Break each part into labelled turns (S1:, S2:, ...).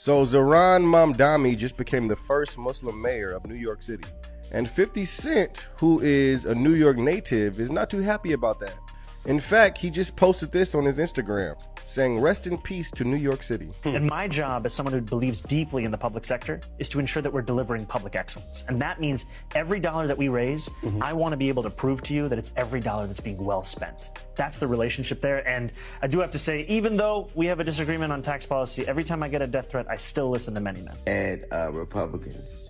S1: So Zohran Mamdani just became the first Muslim mayor of New York City. And 50 Cent, who is a New York native, is not too happy about that. In fact, he just posted this on his Instagram, saying rest in peace to New York City.
S2: And my job as someone who believes deeply in the public sector is to ensure that we're delivering public excellence. And that means every dollar that we raise, I want to be able to prove to you that it's every dollar that's being well spent. That's the relationship there. And I do have to say, even though we have a disagreement on tax policy, every time I get a death threat, I still listen to many men.
S3: And Republicans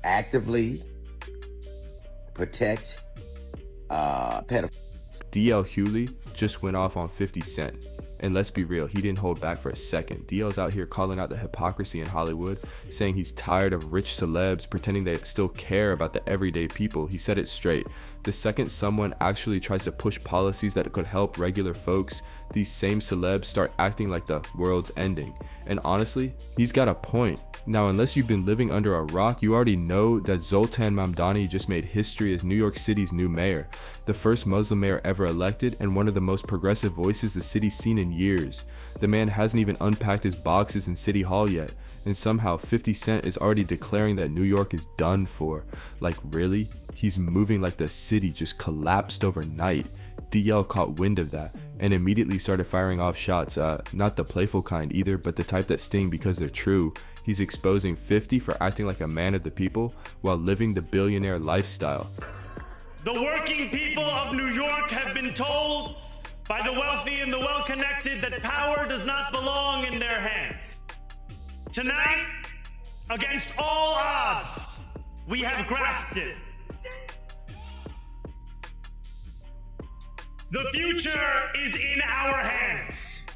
S3: actively protect pedophiles.
S4: DL Hughley just went off on 50 Cent. And let's be real, he didn't hold back for a second. DL's out here calling out the hypocrisy in Hollywood, saying he's tired of rich celebs pretending they still care about the everyday people. He said it straight. The second someone actually tries to push policies that could help regular folks, these same celebs start acting like the world's ending. And honestly, he's got a point. Now, unless you've been living under a rock, you already know that Zohran Mamdani just made history as New York City's new mayor, the first Muslim mayor ever elected and one of the most progressive voices the city's seen in years. The man hasn't even unpacked his boxes in City Hall yet, and somehow 50 Cent is already declaring that New York is done for. Like, really? He's moving like the city just collapsed overnight. DL caught wind of that and immediately started firing off shots, not the playful kind either, but the type that sting because they're true. He's exposing 50 for acting like a man of the people while living the billionaire lifestyle.
S5: The working people of New York have been told by the wealthy and the well-connected that power does not belong in their hands. Tonight, against all odds, we have grasped it. The future is in our hands.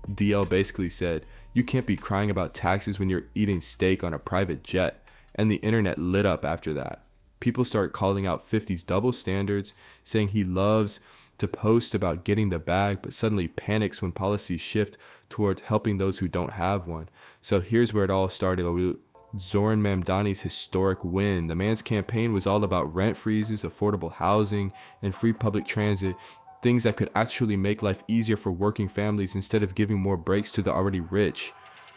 S4: DL basically said, you can't be crying about taxes when you're eating steak on a private jet, and the internet lit up after that. People start calling out 50's double standards, saying he loves to post about getting the bag, but suddenly panics when policies shift towards helping those who don't have one. So here's where it all started. Zohran Mamdani's historic win. The man's campaign was all about rent freezes, affordable housing, and free public transit, things that could actually make life easier for working families instead of giving more breaks to the already rich.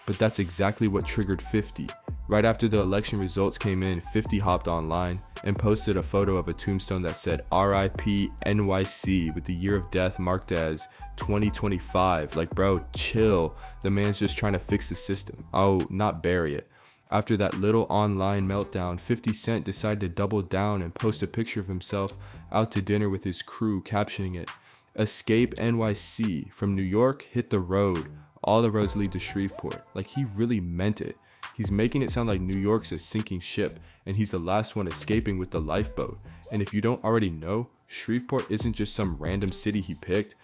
S4: But that's exactly what triggered 50. Right after the election results came in, 50 hopped online and posted a photo of a tombstone that said RIP NYC with the year of death marked as 2025. Like, bro, chill. The man's just trying to fix the system. Oh, not bury it. After that little online meltdown, 50 Cent decided to double down and post a picture of himself out to dinner with his crew, captioning it, "Escape NYC, from New York, hit the road. All the roads lead to Shreveport." Like, he really meant it. He's making it sound like New York's a sinking ship, and he's the last one escaping with the lifeboat. And if you don't already know, Shreveport isn't just some random city he picked.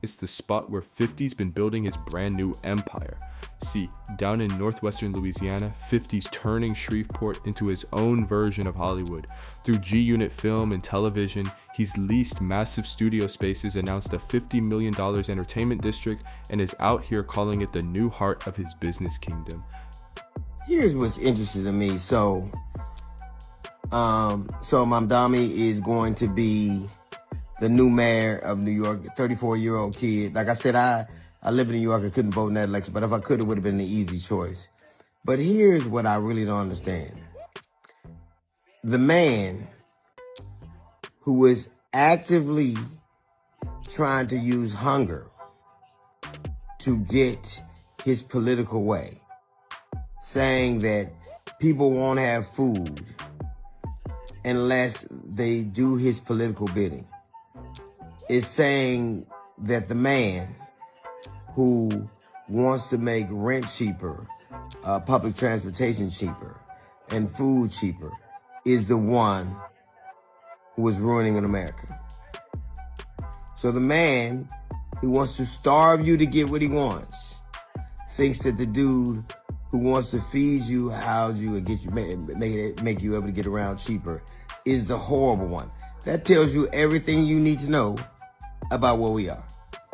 S4: It's the spot where 50's been building his brand new empire. See, down in northwestern Louisiana, 50's turning Shreveport into his own version of Hollywood. Through G-Unit Film and Television, he's leased massive studio spaces, announced a $50 million entertainment district, and is out here calling it the new heart of his business kingdom.
S3: Here's what's interesting to me. So Mamdani is going to be the new mayor of New York, 34-year-old kid. Like I said, I live in New York. I couldn't vote in that election, but if I could, it would have been an easy choice. But here's what I really don't understand. The man who is actively trying to use hunger to get his political way, saying that people won't have food unless they do his political bidding, is saying that the man who wants to make rent cheaper, public transportation cheaper, and food cheaper is the one who is ruining America. So the man who wants to starve you to get what he wants thinks that the dude who wants to feed you, house you, and get you make you able to get around cheaper is the horrible one. That tells you everything you need to know about where we are.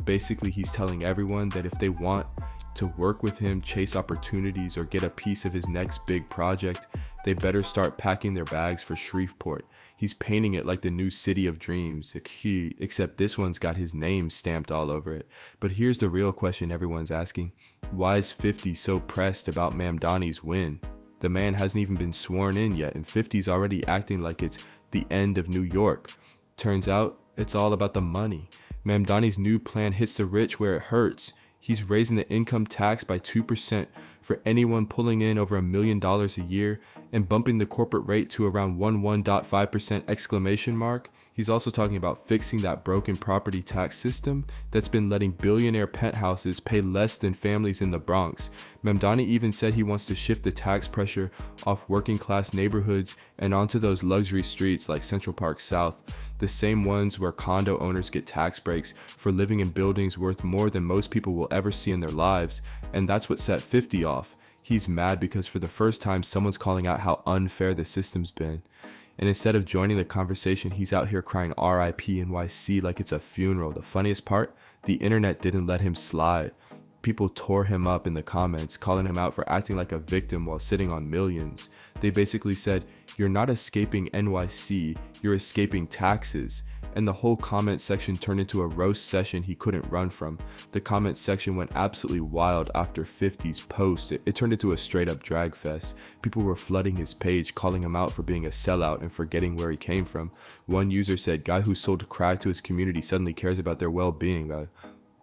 S4: Basically, he's telling everyone that if they want to work with him, chase opportunities, or get a piece of his next big project, they better start packing their bags for Shreveport. He's painting it like the new city of dreams, except this one's got his name stamped all over it. But here's the real question everyone's asking. Why is 50 so pressed about Mamdani's win? The man hasn't even been sworn in yet, and 50's already acting like it's the end of New York. Turns out, it's all about the money. Mamdani's new plan hits the rich where it hurts. He's raising the income tax by 2% for anyone pulling in over $1 million a year and bumping the corporate rate to around 11.5% exclamation mark. He's also talking about fixing that broken property tax system that's been letting billionaire penthouses pay less than families in the Bronx. Mamdani even said he wants to shift the tax pressure off working class neighborhoods and onto those luxury streets like Central Park South, the same ones where condo owners get tax breaks for living in buildings worth more than most people will ever see in their lives. And that's what set 50 off. He's mad because for the first time someone's calling out how unfair the system's been. And instead of joining the conversation, he's out here crying RIP NYC like it's a funeral. The funniest part, the internet didn't let him slide. People tore him up in the comments, calling him out for acting like a victim while sitting on millions. They basically said, "You're not escaping NYC, you're escaping taxes." And the whole comment section turned into a roast session he couldn't run from. The comment section went absolutely wild after 50's post. It turned into a straight up drag fest. People were flooding his page, calling him out for being a sellout and forgetting where he came from. One user said, "Guy who sold crack to his community suddenly cares about their well-being."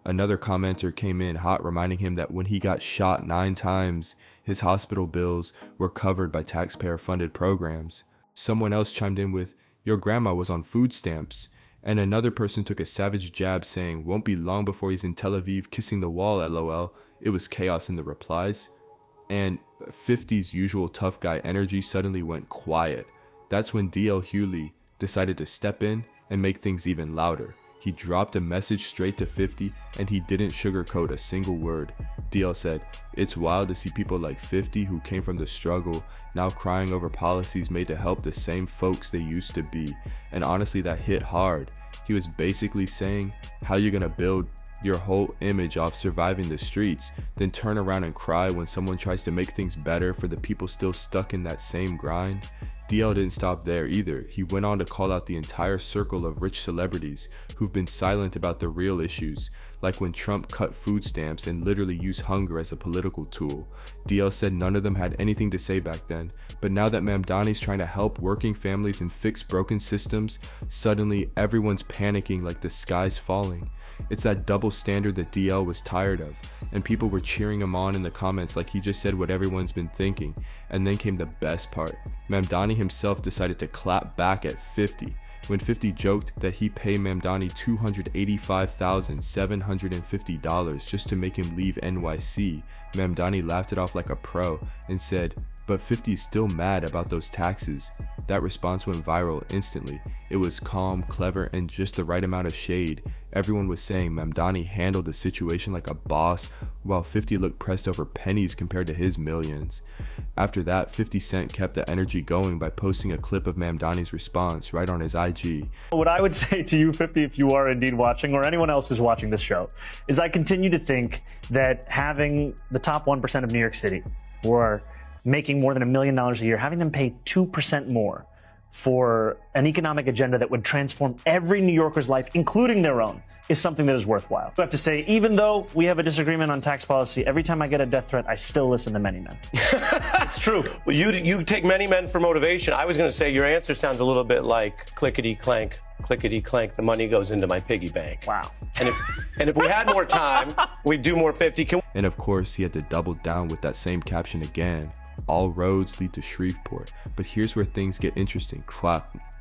S4: Another commenter came in hot, reminding him that when he got shot 9 times, his hospital bills were covered by taxpayer-funded programs. Someone else chimed in with, "Your grandma was on food stamps." And another person took a savage jab saying, "Won't be long before he's in Tel Aviv kissing the wall, lol. It was chaos in the replies. And 50's usual tough guy energy suddenly went quiet. That's when DL Hughley decided to step in and make things even louder. He dropped a message straight to 50 and he didn't sugarcoat a single word. DL said, "It's wild to see people like 50 who came from the struggle now crying over policies made to help the same folks they used to be." And honestly, that hit hard. He was basically saying, how you gonna build your whole image off surviving the streets, then turn around and cry when someone tries to make things better for the people still stuck in that same grind? DL didn't stop there either. He went on to call out the entire circle of rich celebrities who've been silent about the real issues, like when Trump cut food stamps and literally used hunger as a political tool. DL said none of them had anything to say back then, but now that Mamdani's trying to help working families and fix broken systems, suddenly everyone's panicking like the sky's falling. It's that double standard that DL was tired of, and people were cheering him on in the comments like he just said what everyone's been thinking. And then came the best part. Mamdani himself decided to clap back at 50. When 50 joked that he paid Mamdani $285,750 just to make him leave NYC, Mamdani laughed it off like a pro and said, "But 50's still mad about those taxes." That response went viral instantly. It was calm, clever, and just the right amount of shade. Everyone was saying Mamdani handled the situation like a boss, while 50 looked pressed over pennies compared to his millions. After that, 50 Cent kept the energy going by posting a clip of Mamdani's response right on his IG.
S2: What I would say to you, 50, if you are indeed watching, or anyone else who's watching this show, is I continue to think that having the top 1% of New York City, who are making more than $1 million a year, having them pay 2% more for an economic agenda that would transform every New Yorker's life, including their own, is something that is worthwhile. I have to say, even though we have a disagreement on tax policy, every time I get a death threat, I still listen to Many Men. It's true.
S6: Well, you take Many Men for motivation. I was going to say your answer sounds a little bit like clickety clank, the money goes into my piggy bank.
S2: Wow.
S6: And if we had more time, we'd do more 50.
S4: And of course, he had to double down with that same caption again. All roads lead to Shreveport. But here's where things get interesting.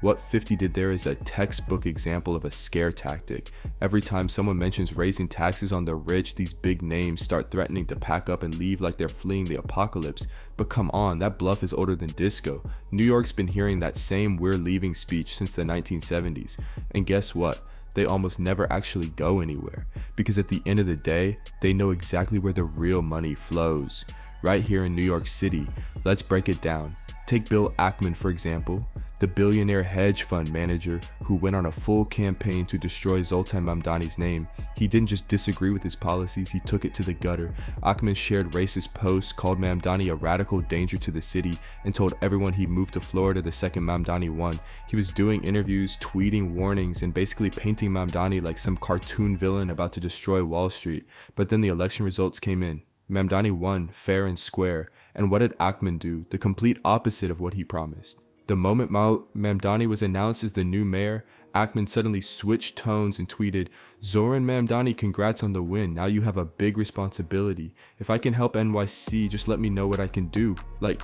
S4: What 50 did there is a textbook example of a scare tactic. Every time someone mentions raising taxes on the rich, these big names start threatening to pack up and leave like they're fleeing the apocalypse. But come on, that bluff is older than disco. New York's been hearing that same "we're leaving" speech since the 1970s. And guess what? They almost never actually go anywhere. Because at the end of the day, they know exactly where the real money flows. Right here in New York City. Let's break it down. Take Bill Ackman, for example. the billionaire hedge fund manager who went on a full campaign to destroy Zohran Mamdani's name. He didn't just disagree with his policies, he took it to the gutter. Ackman shared racist posts, called Mamdani a radical danger to the city, and told everyone he moved to Florida the second Mamdani won. He was doing interviews, tweeting warnings, and basically painting Mamdani like some cartoon villain about to destroy Wall Street. But then the election results came in. Mamdani won fair and square. And what did Ackman do? The complete opposite of what he promised. The moment Mamdani was announced as the new mayor, Ackman suddenly switched tones and tweeted, "Zohran Mamdani, congrats on the win. Now you have a big responsibility. If I can help NYC, just let me know what I can do." Like,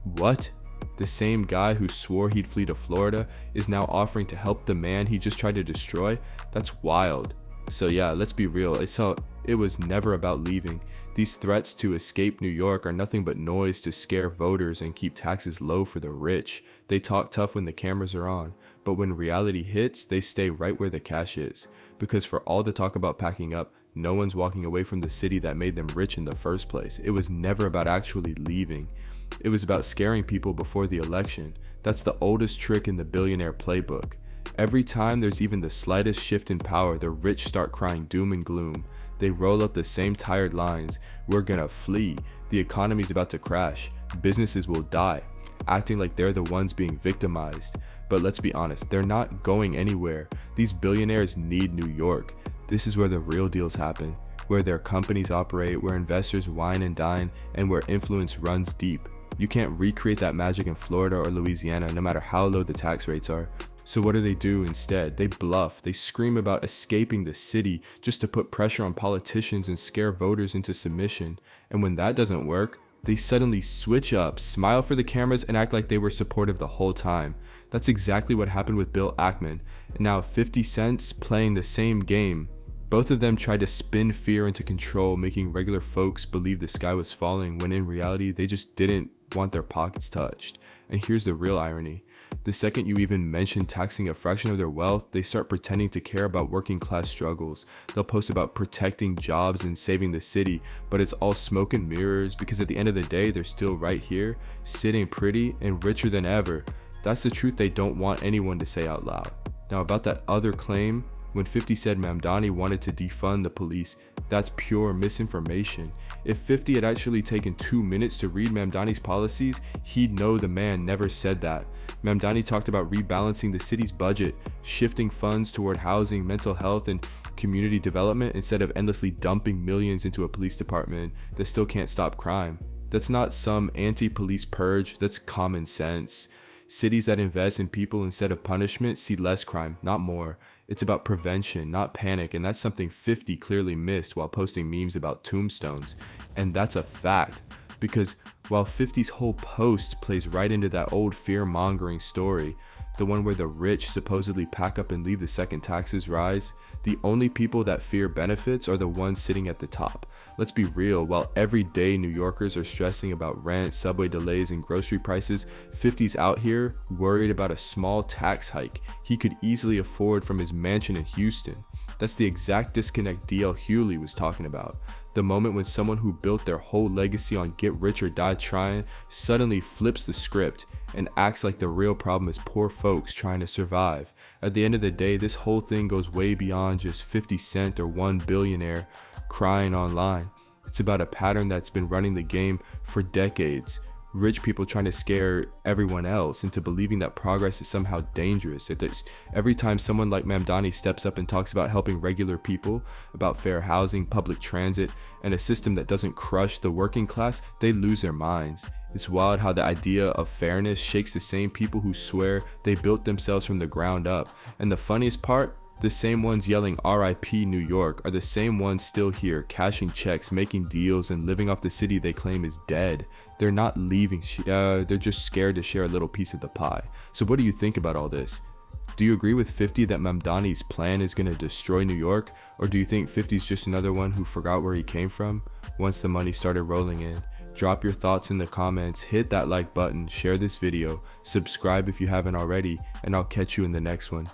S4: what? The same guy who swore he'd flee to Florida is now offering to help the man he just tried to destroy? That's wild. So yeah, let's be real. It was never about leaving. These threats to escape New York are nothing but noise to scare voters and keep taxes low for the rich. They talk tough when the cameras are on, but when reality hits, they stay right where the cash is. Because for all the talk about packing up, no one's walking away from the city that made them rich in the first place. It was never about actually leaving. It was about scaring people before the election. That's the oldest trick in the billionaire playbook. Every time there's even the slightest shift in power, the rich start crying doom and gloom. They roll up the same tired lines. "We're gonna flee. The economy's about to crash. Businesses will die," acting like they're the ones being victimized. But let's be honest, they're not going anywhere. These billionaires need New York. This is where the real deals happen, where their companies operate, where investors wine and dine, and where influence runs deep. You can't recreate that magic in Florida or Louisiana, no matter how low the tax rates are. So what do instead? They bluff. They scream about escaping the city just to put pressure on politicians and scare voters into submission. And when that doesn't work, they suddenly switch up, smile for the cameras, and act like they were supportive the whole time. That's exactly what happened with Bill Ackman. And now 50 Cent's playing the same game. Both of them tried to spin fear into control, making regular folks believe the sky was falling, when in reality, they just didn't want their pockets touched. And here's the real irony. The second you even mention taxing a fraction of their wealth, they start pretending to care about working class struggles. They'll post about protecting jobs and saving the city, but it's all smoke and mirrors, because at the end of the day, they're still right here, sitting pretty and richer than ever. That's the truth they don't want anyone to say out loud. Now about that other claim, when 50 said Mamdani wanted to defund the police, that's pure misinformation. If 50 had actually taken 2 minutes to read Mamdani's policies, he'd know the man never said that. Mamdani talked about rebalancing the city's budget, shifting funds toward housing, mental health, and community development instead of endlessly dumping millions into a police department that still can't stop crime. That's not some anti-police purge, that's common sense. Cities that invest in people instead of punishment see less crime, not more. It's about prevention, not panic, and that's something 50 clearly missed while posting memes about tombstones. And that's a fact, because while 50's whole post plays right into that old fear-mongering story, the one where the rich supposedly pack up and leave the second taxes rise, the only people that fear benefits are the ones sitting at the top. Let's be real, while everyday New Yorkers are stressing about rent, subway delays, and grocery prices, 50's out here worried about a small tax hike he could easily afford from his mansion in Houston. That's the exact disconnect DL Hughley was talking about. The moment when someone who built their whole legacy on get rich or die trying suddenly flips the script and acts like the real problem is poor folks trying to survive. At the end of the day, this whole thing goes way beyond just 50 Cent or one billionaire crying online. It's about a pattern that's been running the game for decades. Rich people trying to scare everyone else into believing that progress is somehow dangerous. Every time someone like Mamdani steps up and talks about helping regular people, about fair housing, public transit, and a system that doesn't crush the working class, they lose their minds. It's wild how the idea of fairness shakes the same people who swear they built themselves from the ground up. And the funniest part, the same ones yelling RIP New York are the same ones still here, cashing checks, making deals, and living off the city they claim is dead. They're not leaving, they're just scared to share a little piece of the pie. So what do you think about all this? Do you agree with 50 that Mamdani's plan is going to destroy New York? Or do you think 50's just another one who forgot where he came from once the money started rolling in? Drop your thoughts in the comments, hit that like button, share this video, subscribe if you haven't already, and I'll catch you in the next one.